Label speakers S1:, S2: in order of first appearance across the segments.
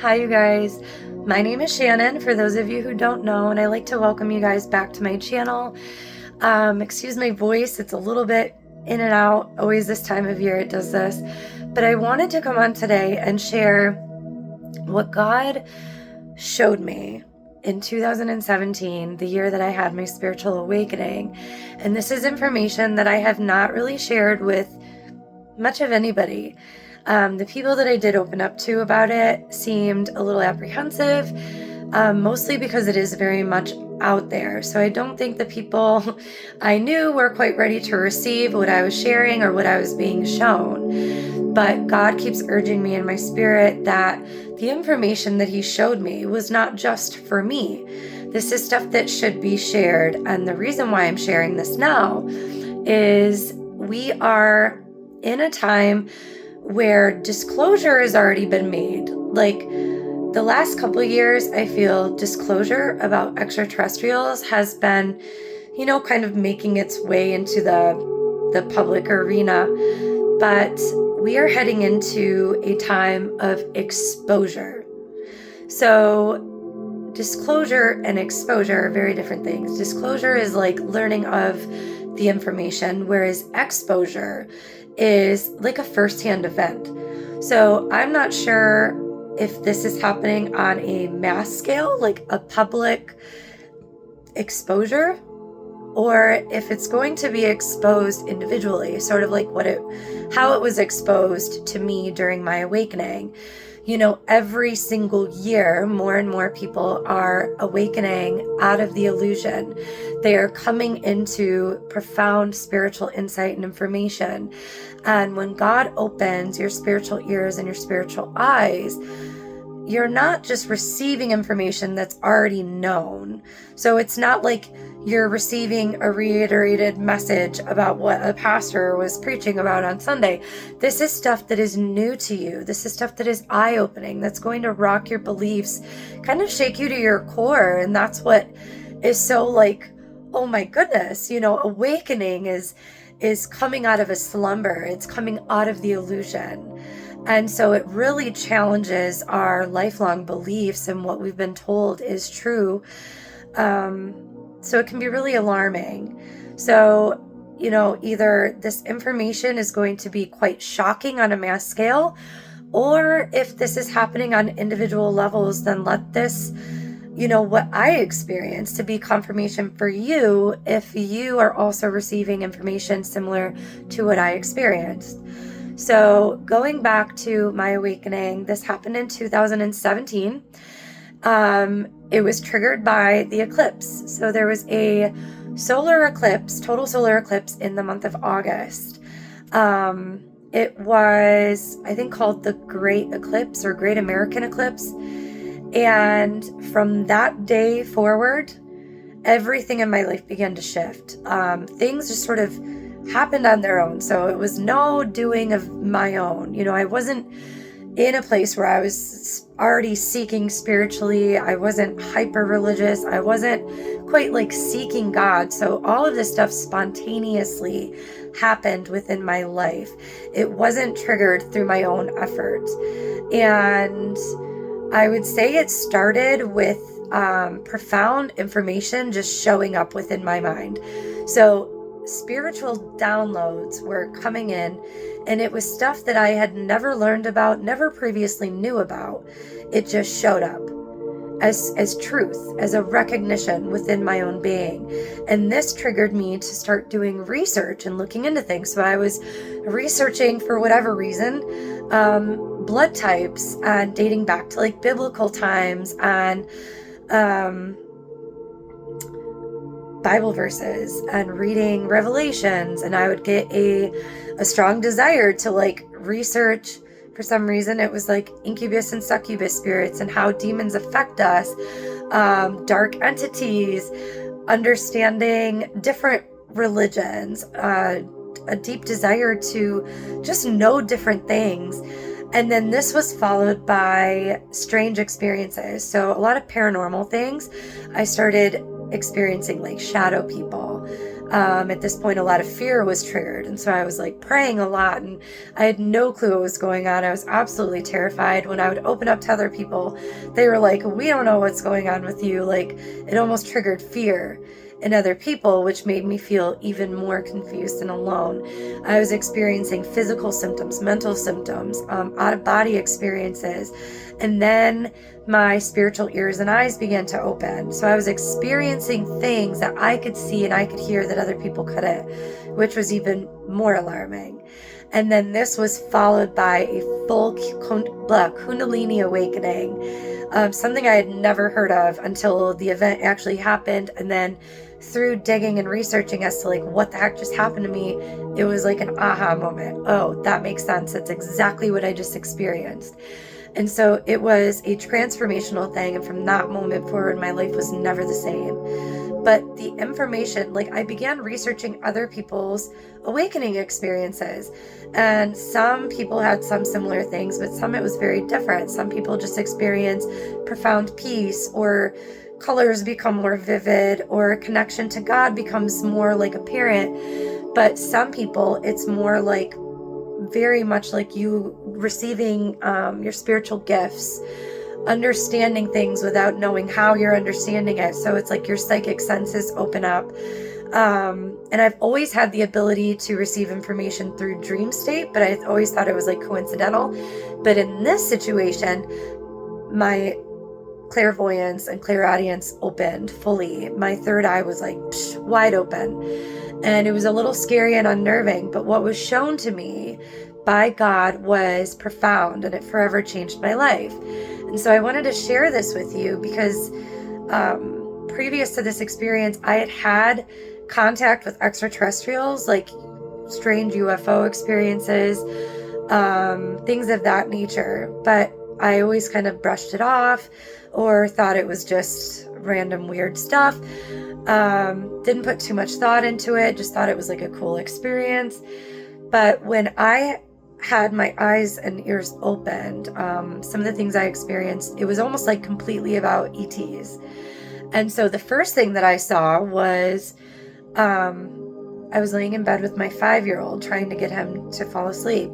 S1: Hi, you guys. My name is Shannon, for those of you who don't know, and I like to welcome you guys back to my channel. Excuse my voice, it's a little bit in and out. Always this time of year it does this. But I wanted to come on today and share what God showed me in 2017, the year that I had my spiritual awakening. And this is information that I have not really shared with much of anybody. The people that I did open up to about it seemed a little apprehensive, mostly because it is very much out there. So I don't think the people I knew were quite ready to receive what I was sharing or what I was being shown. But God keeps urging me in my spirit that the information that He showed me was not just for me. This is stuff that should be shared. And the reason why I'm sharing this now is we are in a time where disclosure has already been made. Like the last couple of years, I feel disclosure about extraterrestrials has been, kind of making its way into the public arena. But we are heading into a time of exposure. So disclosure and exposure are very different things. Disclosure is like learning of the information, whereas exposure is like a firsthand event. So I'm not sure if this is happening on a mass scale, like a public exposure, or if it's going to be exposed individually, sort of like how it was exposed to me during my awakening. Every single year, more and more people are awakening out of the illusion. They are coming into profound spiritual insight and information. And when God opens your spiritual ears and your spiritual eyes, you're not just receiving information that's already known. So it's not like you're receiving a reiterated message about what a pastor was preaching about on Sunday. This is stuff that is new to you. This is stuff that is eye-opening, that's going to rock your beliefs, kind of shake you to your core. And that's what is so like, oh my goodness, awakening is coming out of a slumber. It's coming out of the illusion. And so it really challenges our lifelong beliefs and what we've been told is true. So it can be really alarming. So, either this information is going to be quite shocking on a mass scale, or if this is happening on individual levels, then let this, what I experienced to be confirmation for you if you are also receiving information similar to what I experienced. So going back to my awakening, this happened in 2017. It was triggered by the eclipse. So there was a solar eclipse, total solar eclipse in the month of August. It was, I think, called the Great Eclipse or Great American Eclipse. And from that day forward, everything in my life began to shift. Things just sort of happened on their own. So it was no doing of my own. I wasn't in a place where I was already seeking spiritually. I wasn't hyper religious. I wasn't quite like seeking God. So all of this stuff spontaneously happened within my life. It wasn't triggered through my own effort. And I would say it started with profound information just showing up within my mind. So spiritual downloads were coming in, and it was stuff that I had never learned about, never previously knew about. It just showed up as truth, as a recognition within my own being. And this triggered me to start doing research and looking into things. So I was researching, for whatever reason, blood types and dating back to like biblical times and Bible verses and reading Revelations. And I would get a strong desire to like research. For some reason, it was like incubus and succubus spirits and how demons affect us, dark entities, understanding different religions, a deep desire to just know different things. And then this was followed by strange experiences. So a lot of paranormal things. I started experiencing like shadow people. At this point, a lot of fear was triggered. And so I was like praying a lot, and I had no clue what was going on. I was absolutely terrified. When I would open up to other people, they were like, we don't know what's going on with you. Like, it almost triggered fear in other people, which made me feel even more confused and alone. I was experiencing physical symptoms, mental symptoms, out of body experiences. And then my spiritual ears and eyes began to open. So I was experiencing things that I could see and I could hear that other people couldn't, which was even more alarming. And then this was followed by a full Kundalini awakening, something I had never heard of until the event actually happened. And then through digging and researching as to like what the heck just happened to me, it was like an aha moment. Oh, that makes sense. That's exactly what I just experienced. And so it was a transformational thing. And from that moment forward, my life was never the same. But the information, like I began researching other people's awakening experiences. And some people had some similar things, but some it was very different. Some people just experienced profound peace, or colors become more vivid, or a connection to God becomes more like apparent. But some people, it's more like very much like you receiving your spiritual gifts, understanding things without knowing how you're understanding it. So it's like your psychic senses open up. And I've always had the ability to receive information through dream state, but I always thought it was like coincidental. But in this situation, my clairvoyance and clairaudience opened fully. My third eye was like wide open. And it was a little scary and unnerving, but what was shown to me by God was profound, and it forever changed my life. And so I wanted to share this with you because previous to this experience, I had had contact with extraterrestrials, like strange UFO experiences, things of that nature. But I always kind of brushed it off or thought it was just random weird stuff. Didn't put too much thought into it, just thought it was like a cool experience. But when I had my eyes and ears opened, some of the things I experienced, it was almost like completely about ETs. And so the first thing that I saw was I was laying in bed with my 5-year-old trying to get him to fall asleep.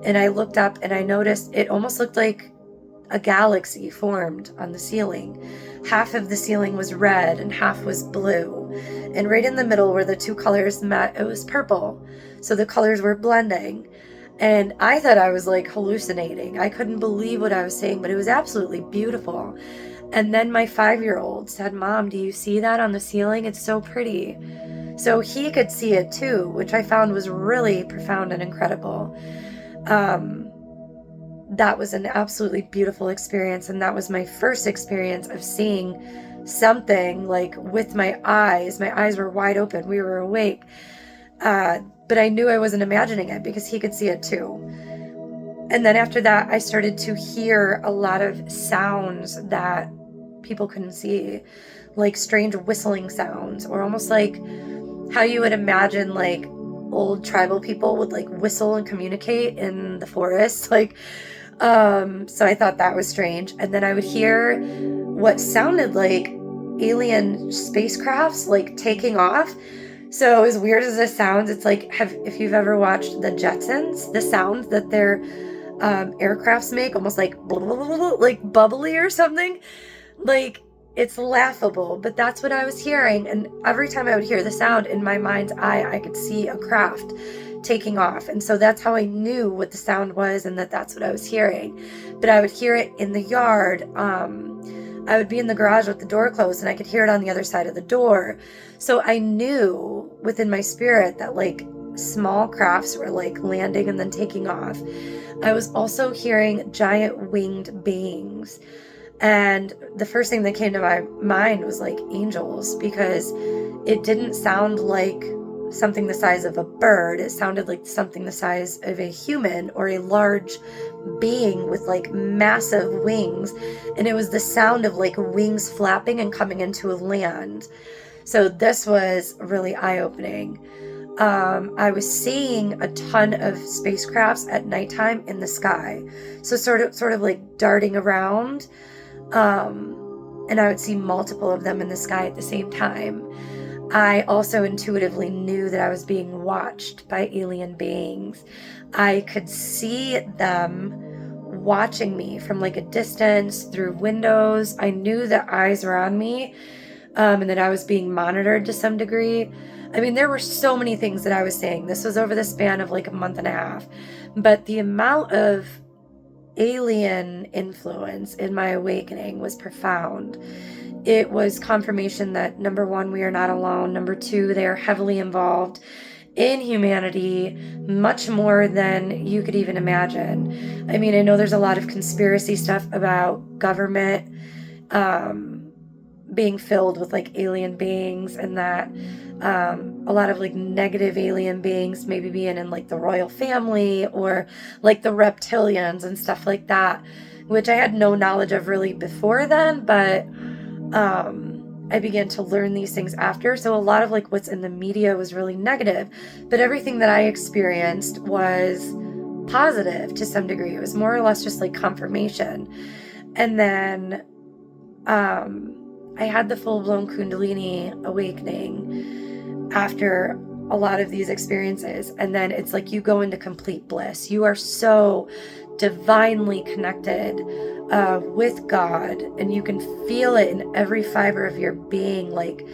S1: And I looked up and I noticed it almost looked like a galaxy formed on the ceiling. Half of the ceiling was red and half was blue. And right in the middle where the two colors met, it was purple. So the colors were blending. And I thought I was like hallucinating. I couldn't believe what I was saying, but it was absolutely beautiful. And then my 5-year-old said, "Mom, do you see that on the ceiling? It's so pretty." So he could see it too, which I found was really profound and incredible. That was an absolutely beautiful experience. And that was my first experience of seeing something like with my eyes. My eyes were wide open. We were awake. But I knew I wasn't imagining it because he could see it too. And then after that, I started to hear a lot of sounds that people couldn't see, like strange whistling sounds, or almost like how you would imagine like old tribal people would like whistle and communicate in the forest. So I thought that was strange. And then I would hear what sounded like alien spacecrafts like taking off. So as weird as this sounds, it's like if you've ever watched the Jetsons, the sound that their aircrafts make, almost like like bubbly or something, like it's laughable. But that's what I was hearing, and every time I would hear the sound, in my mind's eye, I could see a craft taking off. And so that's how I knew what the sound was and that that's what I was hearing. But I would hear it in the yard. I would be in the garage with the door closed and I could hear it on the other side of the door. So I knew within my spirit that like small crafts were like landing and then taking off. I was also hearing giant winged beings. And the first thing that came to my mind was like angels, because it didn't sound like something the size of a bird. It sounded like something the size of a human or a large being with like massive wings. And it was the sound of like wings flapping and coming into a land. So this was really eye-opening. I was seeing a ton of spacecrafts at nighttime in the sky. So sort of like darting around. And I would see multiple of them in the sky at the same time. I also intuitively knew that I was being watched by alien beings. I could see them watching me from like a distance through windows. I knew that eyes were on me, and that I was being monitored to some degree. I mean, there were so many things that I was saying. This was over the span of like a month and a half. But the amount of alien influence in my awakening was profound. It was confirmation that, number one, we are not alone. Number two, they are heavily involved in humanity, much more than you could even imagine. I mean, I know there's a lot of conspiracy stuff about government being filled with like alien beings, and that a lot of like negative alien beings maybe being in like the royal family or like the reptilians and stuff like that, which I had no knowledge of really before then, but I began to learn these things after. So a lot of like what's in the media was really negative, but everything that I experienced was positive to some degree. It was more or less just like confirmation. And then I had the full-blown Kundalini awakening after a lot of these experiences. And then it's like you go into complete bliss. You are so divinely connected with God, and you can feel it in every fiber of your being, like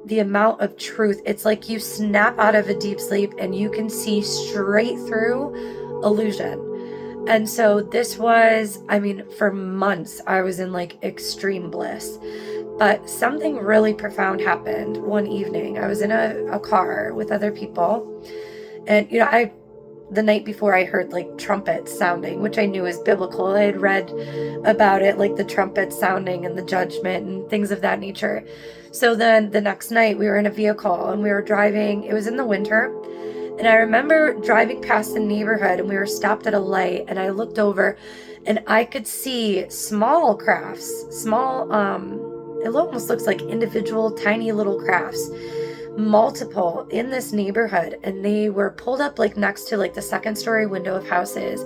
S1: the amount of truth. It's like you snap out of a deep sleep and you can see straight through illusion. And so this was, I mean, for months I was in like extreme bliss. But something really profound happened one evening. I was in a car with other people, and the night before I heard like trumpets sounding, which I knew was biblical. I had read about it, like the trumpets sounding and the judgment and things of that nature. So then the next night we were in a vehicle and we were driving. It was in the winter. And I remember driving past the neighborhood and we were stopped at a light, and I looked over and I could see small crafts, it almost looks like individual tiny little crafts, multiple in this neighborhood, and they were pulled up like next to like the second story window of houses,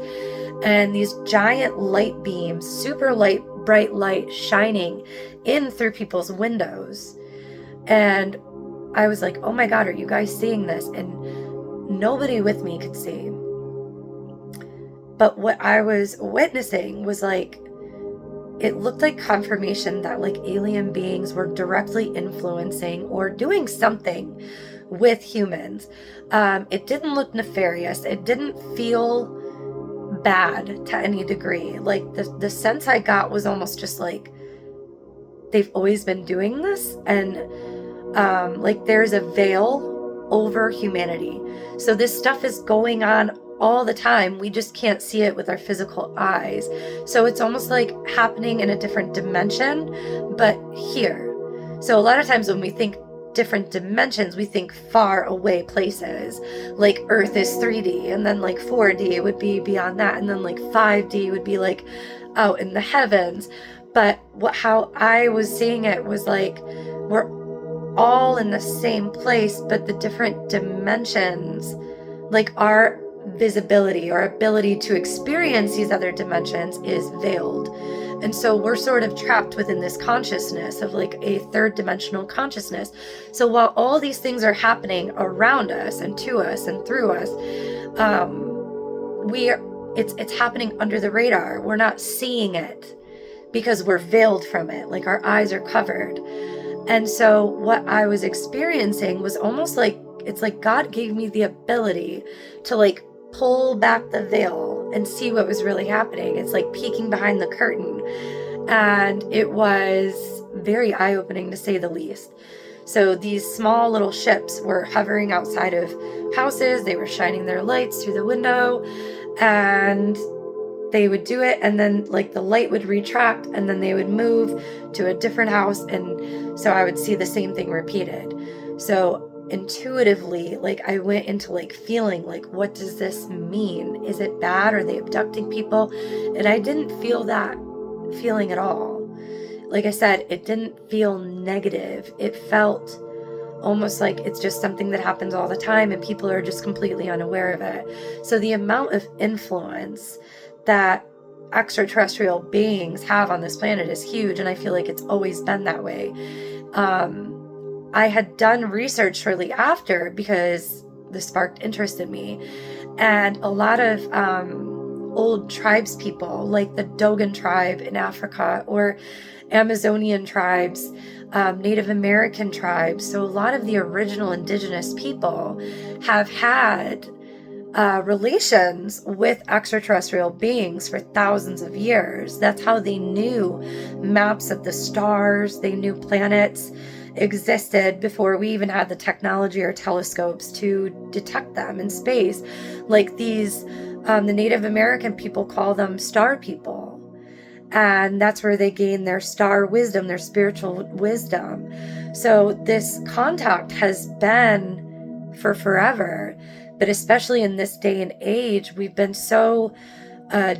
S1: and these giant light beams, super light, bright light shining in through people's windows. And I was like, oh my God, are you guys seeing this? And nobody with me could see. But what I was witnessing was like, it looked like confirmation that like alien beings were directly influencing or doing something with humans. It didn't look nefarious. It didn't feel bad to any degree. Like the sense I got was almost just like they've always been doing this, and like there's a veil over humanity. So this stuff is going on all the time. We just can't see it with our physical eyes. So it's almost like happening in a different dimension, but here. So a lot of times when we think different dimensions, we think far away places. Like Earth is 3D, and then like 4D would be beyond that, and then like 5D would be like out in the heavens. But how I was seeing it was like we're all in the same place, but the different dimensions, like our visibility or ability to experience these other dimensions, is veiled. And so we're sort of trapped within this consciousness of like a third dimensional consciousness. So while all these things are happening around us and to us and through us, it's happening under the radar. We're not seeing it because we're veiled from it, like our eyes are covered. And so what I was experiencing was almost like, it's like God gave me the ability to like pull back the veil and see what was really happening. It's like peeking behind the curtain. And it was very eye-opening, to say the least. So these small little ships were hovering outside of houses. They were shining their lights through the window, and they would do it, and then like the light would retract, and then they would move to a different house, and so I would see the same thing repeated. So intuitively, like I went into like feeling like, what does this mean? Is it bad? Are they abducting people? And I didn't feel that feeling at all. Like I said, it didn't feel negative. It felt almost like it's just something that happens all the time and people are just completely unaware of it. So the amount of influence that extraterrestrial beings have on this planet is huge, and I feel like it's always been that way. I had done research shortly after because this sparked interest in me. And a lot of old tribes people, like the Dogon tribe in Africa, or Amazonian tribes, Native American tribes. So a lot of the original indigenous people have had relations with extraterrestrial beings for thousands of years. That's how they knew maps of the stars. They knew planets existed before we even had the technology or telescopes to detect them in space. Like these, the Native American people call them star people. And that's where they gain their star wisdom, their spiritual wisdom. So this contact has been for forever. But especially in this day and age, we've been so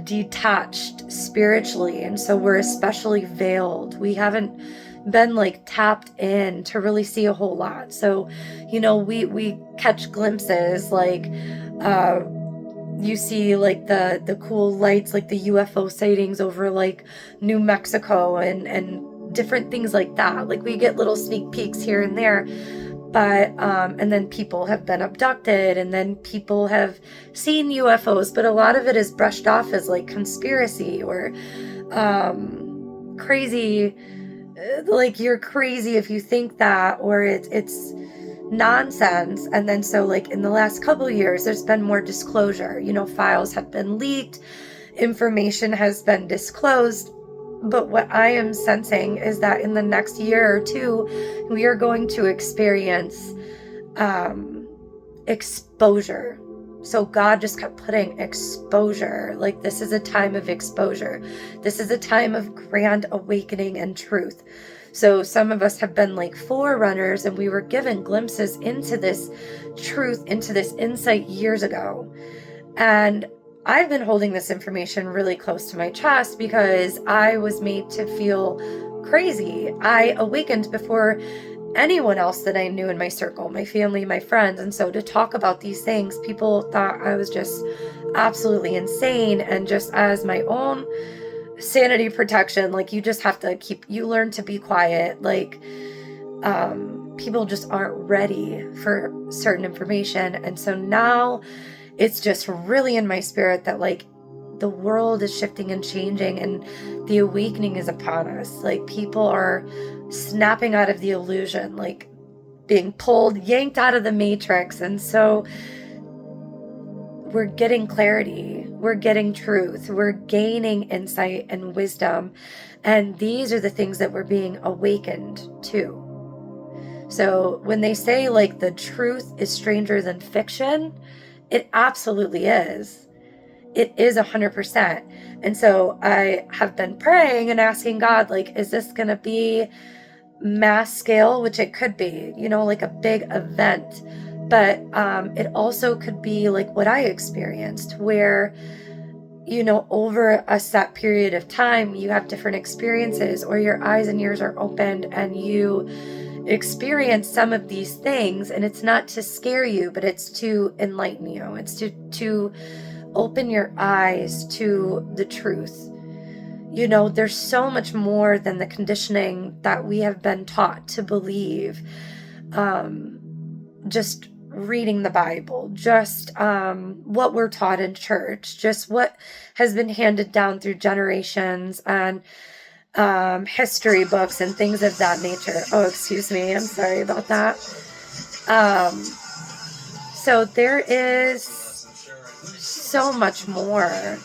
S1: detached spiritually. And so we're especially veiled. We haven't been like tapped in to really see a whole lot. So, we catch glimpses like you see like the cool lights, like the UFO sightings over like New Mexico and different things like that. Like we get little sneak peeks here and there. But, and then people have been abducted, and then people have seen UFOs, but a lot of it is brushed off as like conspiracy or crazy, like you're crazy if you think that, or it's nonsense. And then so like in the last couple of years, there's been more disclosure, files have been leaked, information has been disclosed. But what I am sensing is that in the next year or two, we are going to experience exposure. So God just kept putting exposure. Like this is a time of exposure. This is a time of grand awakening and truth. So some of us have been like forerunners, and we were given glimpses into this truth, into this insight years ago. And I've been holding this information really close to my chest because I was made to feel crazy. I awakened before anyone else that I knew in my circle, my family, my friends. And so to talk about these things, people thought I was just absolutely insane. And just as my own sanity protection, like you just have to you learn to be quiet. Like, people just aren't ready for certain information. And so now it's just really in my spirit that like the world is shifting and changing, and the awakening is upon us. Like people are snapping out of the illusion, like being yanked out of the matrix. And so we're getting clarity, we're getting truth, we're gaining insight and wisdom. And these are the things that we're being awakened to. So when they say like the truth is stranger than fiction, it absolutely is. It is 100%. And so I have been praying and asking God, like, is this going to be mass scale? Which it could be, like a big event. But it also could be like what I experienced, where, over a set period of time, you have different experiences, or your eyes and ears are opened and you experience some of these things. And it's not to scare you, but it's to enlighten you. It's to open your eyes to the truth. There's so much more than the conditioning that we have been taught to believe. Just reading the Bible, just what we're taught in church, just what has been handed down through generations, and history books and things of that nature. Oh, excuse me. I'm sorry about that. So there is so much more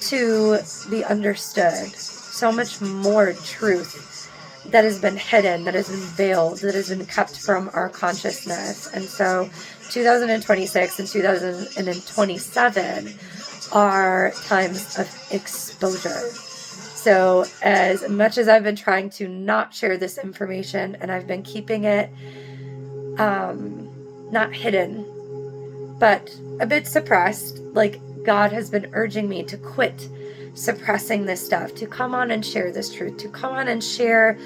S1: to be understood, so much more truth that has been hidden, that has been veiled, that has been kept from our consciousness. And so 2026 and 2027 are times of exposure. So as much as I've been trying to not share this information, and I've been keeping it not hidden, but a bit suppressed, like God has been urging me to quit suppressing this stuff, to come on and share this truth, to come on and share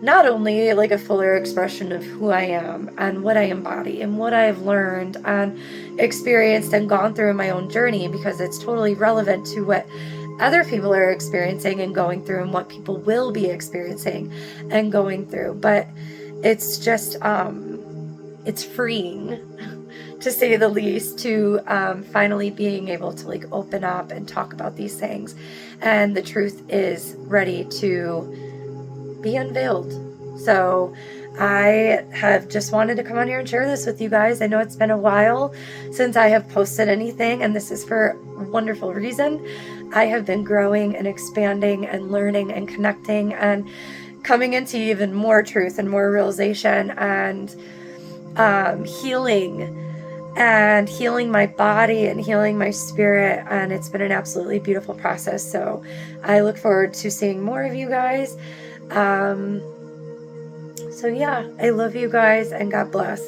S1: not only like a fuller expression of who I am and what I embody and what I've learned and experienced and gone through in my own journey, because it's totally relevant to what other people are experiencing and going through, and what people will be experiencing and going through. But it's just, it's freeing to say the least, to finally being able to like open up and talk about these things. And the truth is ready to be unveiled. So I have just wanted to come on here and share this with you guys. I know it's been a while since I have posted anything, and this is for a wonderful reason. I have been growing and expanding and learning and connecting and coming into even more truth and more realization and healing and healing my body and healing my spirit. And it's been an absolutely beautiful process. So I look forward to seeing more of you guys. So yeah, I love you guys and God bless.